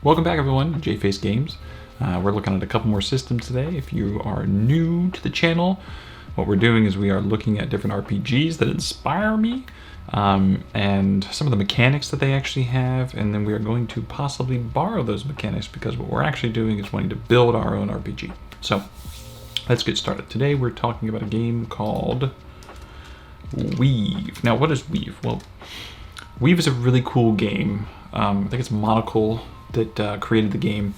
Welcome back, everyone, to JFace Games. We're looking at a couple more systems today. If you are new to the channel, what we're doing is we are looking at different RPGs that inspire me and some of the mechanics that they actually have, and then we are going to possibly borrow those mechanics because what we're actually doing is wanting to build our own RPG. So let's get started. Today we're talking about a game called Weave. Now, what is Weave? Well, Weave is a really cool game. I think it's Monocle that created the game.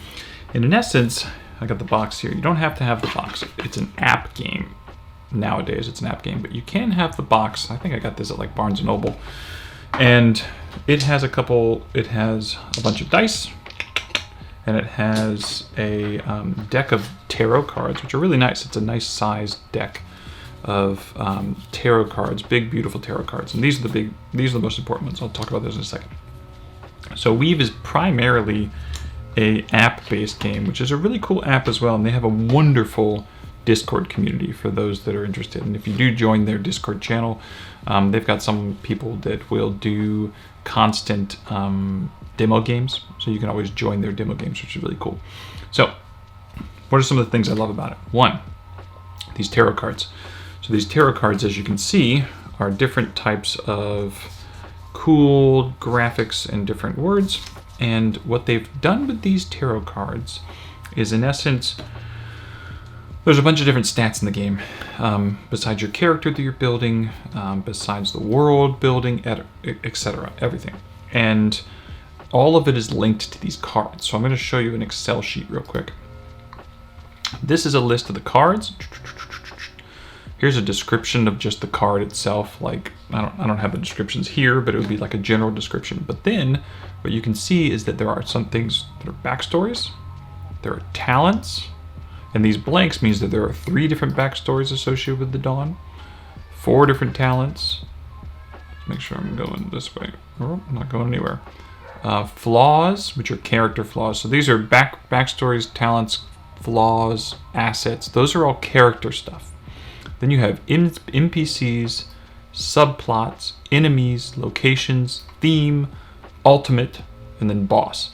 And in essence, I got the box here. You don't have to have the box. It's an app game. Nowadays, it's an app game, but you can have the box. I think I got this at like Barnes & Noble. And it has a bunch of dice, and it has a deck of tarot cards, which are really nice. It's a nice sized deck of tarot cards, big, beautiful tarot cards. And these are the most important ones. I'll talk about those in a second. So Weave is primarily a app-based game, which is a really cool app as well, and they have a wonderful Discord community for those that are interested. And if you do join their Discord channel, they've got some people that will do constant demo games, so you can always join their demo games, which is really cool. So what are some of the things I love about it? One, these tarot cards. So these tarot cards, as you can see, are different types of cool graphics and different words. And what they've done with these tarot cards is, in essence, there's a bunch of different stats in the game. Besides your character that you're building, besides the world building, etc., everything. And all of it is linked to these cards. So I'm going to show you an Excel sheet real quick. This is a list of the cards. Here's a description of just the card itself. Like, I don't have the descriptions here, but it would be like a general description. But then what you can see is that there are some things that are backstories, there are talents, and these blanks means that there are 3 different backstories associated with the Dawn, 4 different talents. Let's make sure I'm going this way. Oh, I'm not going anywhere. Flaws, which are character flaws. So these are backstories, talents, flaws, assets. Those are all character stuff. Then you have NPCs, subplots, enemies, locations, theme, ultimate, and then boss.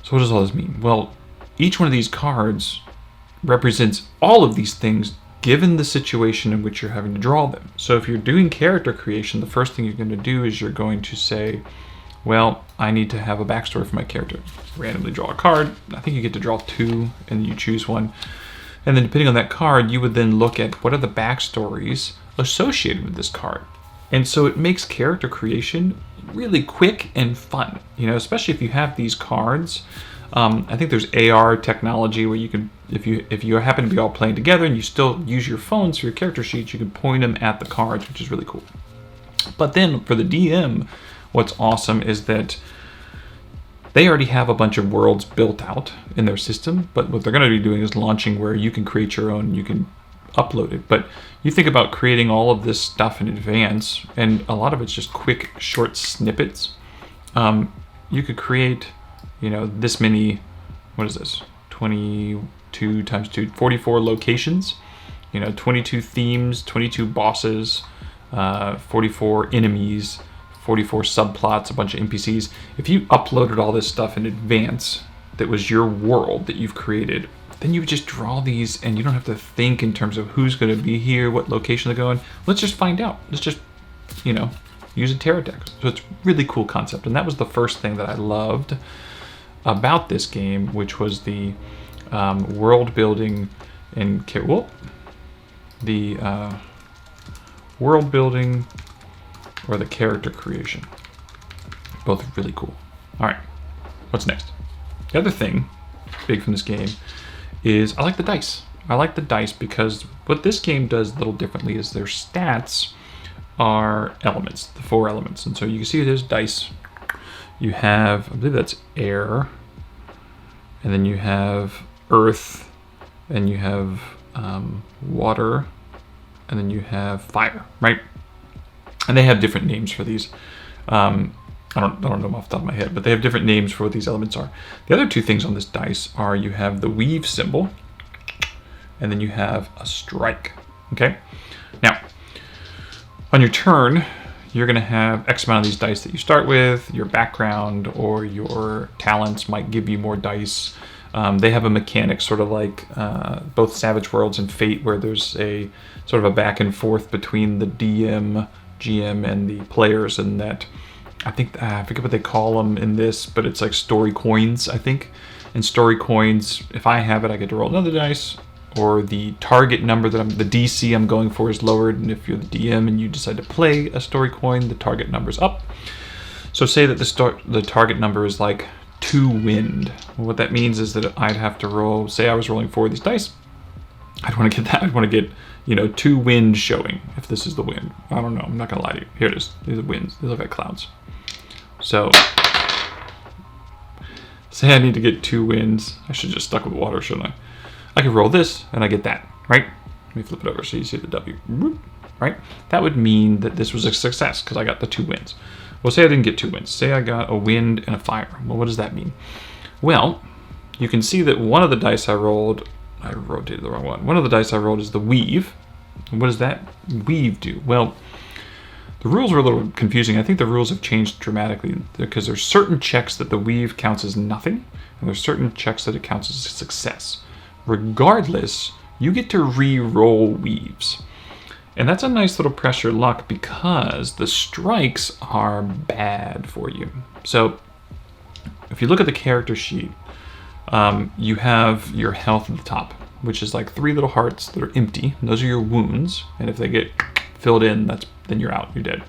So what does all this mean? Well, each one of these cards represents all of these things given the situation in which you're having to draw them. So if you're doing character creation, the first thing you're going to do is you're going to say, well, I need to have a backstory for my character. Randomly draw a card. I think you get to draw 2, and you choose one. And then depending on that card, you would then look at what are the backstories associated with this card. And so it makes character creation really quick and fun, especially if you have these cards. I think there's AR technology where you can, if you happen to be all playing together and you still use your phones for your character sheets, you can point them at the cards, which is really cool. But then for the DM, what's awesome is that they already have a bunch of worlds built out in their system, but what they're going to be doing is launching where you can create your own, you can upload it. But you think about creating all of this stuff in advance, and a lot of it's just quick, short snippets. You could create, this many, what is this? 22 times 2, 44 locations, 22 themes, 22 bosses, 44 enemies, 44 subplots, a bunch of NPCs. If you uploaded all this stuff in advance that was your world that you've created, then you would just draw these and you don't have to think in terms of who's going to be here, what location they're going. Let's just find out. Let's just, use a tarot deck. So it's a really cool concept. And that was the first thing that I loved about this game, which was the world building and world building or the character creation. Both really cool. All right, what's next? The other thing, big from this game, is I like the dice. I like the dice because what this game does a little differently is their stats are elements, the 4 elements. And so you can see there's dice. You have, I believe that's air, and then you have earth, and you have water, and then you have fire, right? And they have different names for these. I don't know them off the top of my head, but they have different names for what these elements are. The other 2 things on this dice are you have the weave symbol, and then you have a strike, okay? Now, on your turn, you're going to have X amount of these dice that you start with. Your background or your talents might give you more dice. They have a mechanic sort of like both Savage Worlds and Fate, where there's a sort of a back and forth between the DM, GM, and the players, and that I think I forget what they call them in this, but it's like story coins, I think. And story coins, if I have it, I get to roll another dice, or the target number that the DC I'm going for is lowered, and if you're the DM and you decide to play a story coin, the target number's up. So say that the target number is like 2 wind. Well, what that means is that I'd have to roll, say I was rolling 4 of these dice, I'd want to get that. I'd want to get, 2 wind showing, if this is the wind. I don't know, I'm not going to lie to you. Here it is. These are winds. They look like clouds. So, say I need to get 2 winds. I should just stuck with water, shouldn't I? I could roll this, and I get that, right? Let me flip it over so you see the W, right? That would mean that this was a success, because I got the 2 winds. Well, say I didn't get 2 winds. Say I got a wind and a fire. Well, what does that mean? Well, you can see that one of the dice I rolled, I rotated the wrong one. One of the dice I rolled is the weave. And what does that weave do? Well, the rules were a little confusing. I think the rules have changed dramatically because there's certain checks that the weave counts as nothing, and there's certain checks that it counts as a success. Regardless, you get to re-roll weaves. And that's a nice little pressure luck because the strikes are bad for you. So if you look at the character sheet, you have your health at the top, which is like 3 little hearts that are empty. And those are your wounds. And if they get filled in, then you're out, you're dead.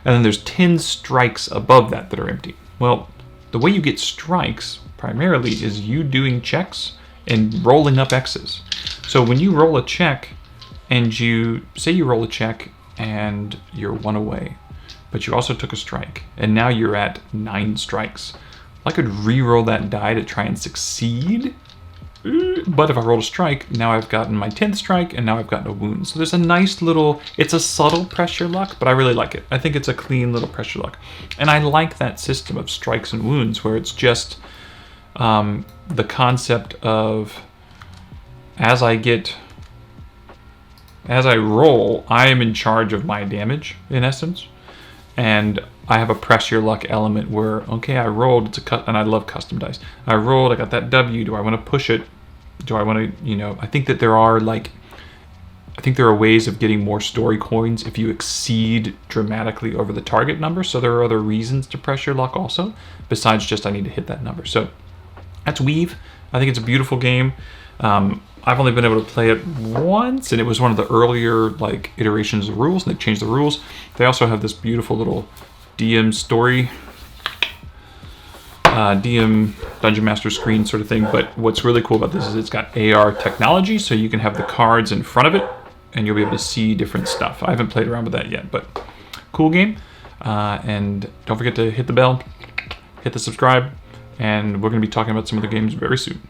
And then there's 10 strikes above that that are empty. Well, the way you get strikes primarily is you doing checks and rolling up X's. So when you roll a check, and you roll a check and you're 1 away, but you also took a strike, and now you're at 9 strikes. I could re-roll that die to try and succeed, but if I rolled a strike, now I've gotten my 10th strike, and now I've gotten a wound. So there's a nice little, it's a subtle pressure luck, but I really like it. I think it's a clean little pressure luck. And I like that system of strikes and wounds, where it's just the concept of as I roll, I am in charge of my damage, in essence. And I have a pressure luck element where, okay, I rolled, and I love custom dice. I rolled, I got that W, do I want to push it? Do I want to, I think that there are ways of getting more story coins if you exceed dramatically over the target number. So there are other reasons to pressure luck also, besides just I need to hit that number. So that's Weave. I think it's a beautiful game. I've only been able to play it once, and it was one of the earlier iterations of rules, and they've changed the rules. They also have this beautiful little DM story, DM Dungeon Master screen sort of thing. But what's really cool about this is it's got AR technology, so you can have the cards in front of it, and you'll be able to see different stuff. I haven't played around with that yet, but cool game. And don't forget to hit the bell, hit the subscribe, and we're going to be talking about some of the games very soon.